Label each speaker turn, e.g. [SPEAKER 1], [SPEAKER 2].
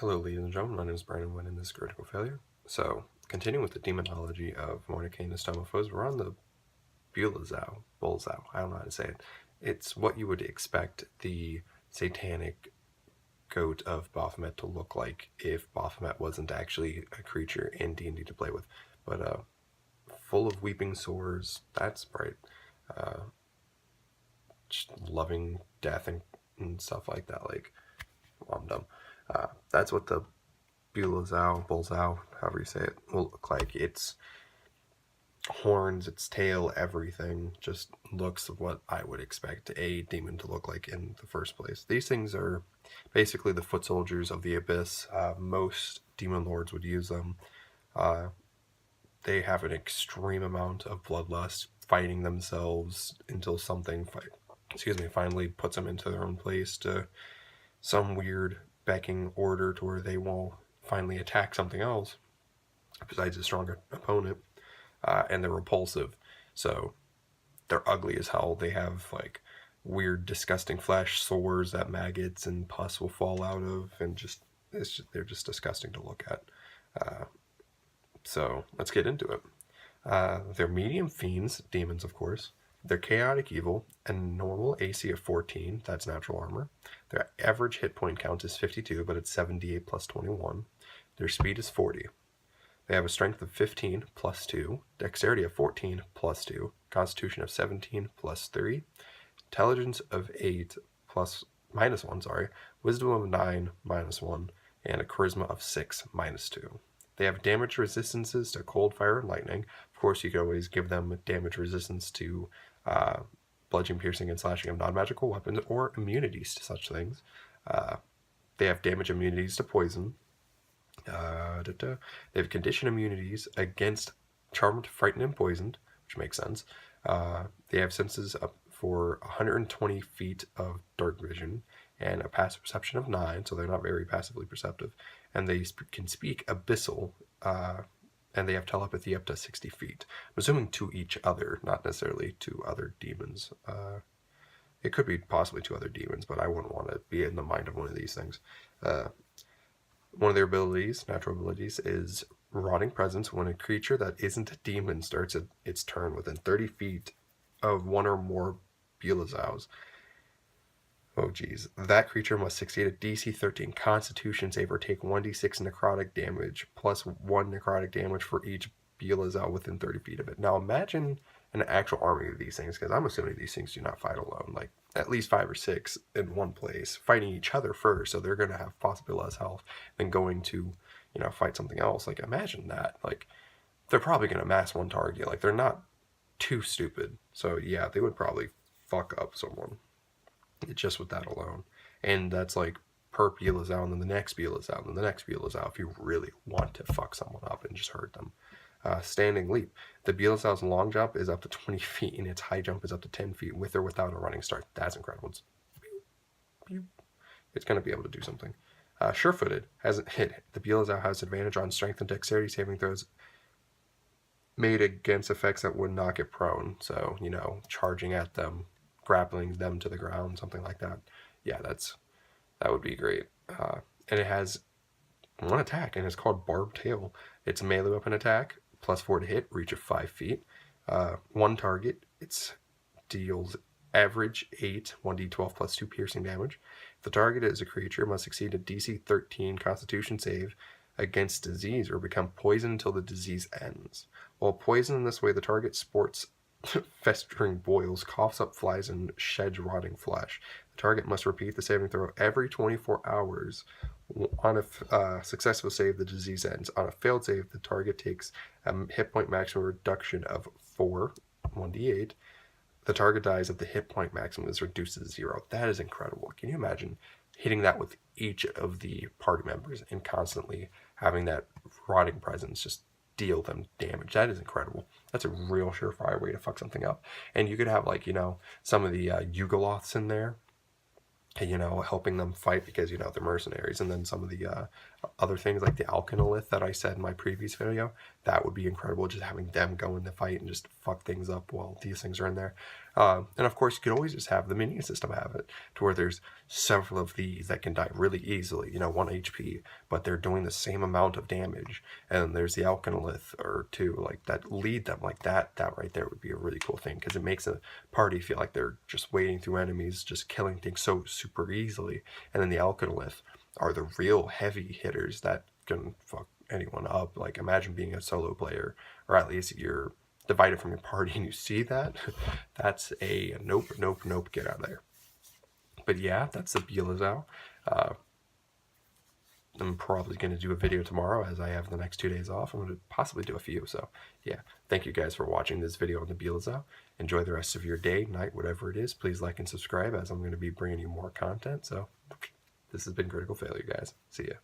[SPEAKER 1] Hello, ladies and gentlemen. My name is Brandon Wynn, and this is Critical Failure. So, continuing with the demonology of Mordecai Nostomophos, we're on the BuleZau. I don't know how to say it. It's what you would expect the satanic goat of Baphomet to look like if Baphomet wasn't actually a creature in D&D to play with. But, full of weeping sores, that's right. Just loving death and stuff like that. Like, well, I'm dumb. That's what the BuleZau, however you say it, will look like. Its horns, its tail, everything just looks what I would expect a demon to look like in the first place. These things are basically the foot soldiers of the abyss. Most demon lords would use them. They have an extreme amount of bloodlust, fighting themselves until something finally puts them into their own place to some weird becking order to where they will finally attack something else besides a stronger opponent, and they're repulsive. So they're ugly as hell. They have like weird, disgusting flesh, sores that maggots and pus will fall out of, and they're just disgusting to look at. So let's get into it. They're medium fiends, demons of course. They're chaotic evil and normal AC of 14, that's natural armor. Their average hit point count is 52, but it's 78 plus 21. Their speed is 40. They have a strength of 15 plus 2, dexterity of 14 plus 2, constitution of 17 plus 3, intelligence of 8 minus 1, wisdom of 9 minus 1, and a charisma of 6 minus 2. They have damage resistances to cold, fire, and lightning. Of course, you could always give them damage resistance to bludgeoning, piercing, and slashing of non-magical weapons, or immunities to such things. They have damage immunities to poison. They have condition immunities against charmed, frightened, and poisoned, which makes sense. They have senses up for 120 feet of dark vision and a passive perception of 9, so they're not very passively perceptive. And they can speak abyssal, and they have telepathy up to 60 feet. I'm assuming to each other, not necessarily to other demons. It could be possibly to other demons, but I wouldn't want to be in the mind of one of these things. One of their abilities, natural abilities, is Rotting Presence. When a creature that isn't a demon starts its turn within 30 feet of one or more BuleZaus, oh geez, that creature must succeed a DC 13 Constitution save or take 1d6 necrotic damage, plus 1 necrotic damage for each BuleZau within 30 feet of it. Now imagine an actual army of these things, because I'm assuming these things do not fight alone. Like, at least 5 or 6 in one place, fighting each other first, so they're going to have possibly less health than going to, fight something else. Like, imagine that. Like, they're probably going to mass one target. Like, they're not too stupid. So, yeah, they would probably fuck up someone just with that alone. And that's like per BuleZau, and then the next BuleZau, and then the next BuleZau, if you really want to fuck someone up and just hurt them. Standing leap. The BuleZau's long jump is up to 20 feet, and its high jump is up to 10 feet with or without a running start. That's incredible. It's going to be able to do something. Sure-footed. Hasn't hit. The BuleZau has advantage on strength and dexterity saving throws made against effects that would knock it prone. So, charging at them, grappling them to the ground, something like that. Yeah, that would be great. And it has one attack, and it's called Barbed Tail. It's a melee weapon attack, plus 4 to hit, reach of 5 feet. One target, it deals average 8, 1d12 plus 2 piercing damage. If the target is a creature, must succeed a DC 13 Constitution save against disease or become poisoned until the disease ends. While poisoned in this way, the target sports festering boils, coughs up flies, and sheds rotting flesh. The target must repeat the saving throw every 24 hours. On a successful save, the disease ends. On a failed save, the target takes a hit point maximum reduction of 4, 1d8. The target dies if the hit point maximum is reduced to 0. That is incredible. Can you imagine hitting that with each of the party members and constantly having that rotting presence just deal them damage? That is incredible. That's a real surefire way to fuck something up. And you could have, like, some of the Yugoloths in there, helping them fight because, they're mercenaries. And then some of the other things like the Alkanolith that I said in my previous video, that would be incredible, just having them go in the fight and just fuck things up while these things are in there. And of course, you could always just have the minion system have it, to where there's several of these that can die really easily, 1 HP, but they're doing the same amount of damage. And there's the Alkanolith or two, like, that lead them like that. That right there would be a really cool thing, because it makes a party feel like they're just wading through enemies, just killing things so super easily. And then the Alkanolith are the real heavy hitters that can fuck anyone up. Like, imagine being a solo player, or at least you're divided from your party, and you see that. That's a nope, nope, nope, get out of there. But yeah, that's the BuleZau. I'm probably going to do a video tomorrow, as I have the next 2 days off. I'm going to possibly do a few. So yeah, thank you guys for watching this video on the BuleZau. Enjoy the rest of your day, night, whatever it is. Please like and subscribe, as I'm going to be bringing you more content. So this has been Critical Failure, guys. See ya.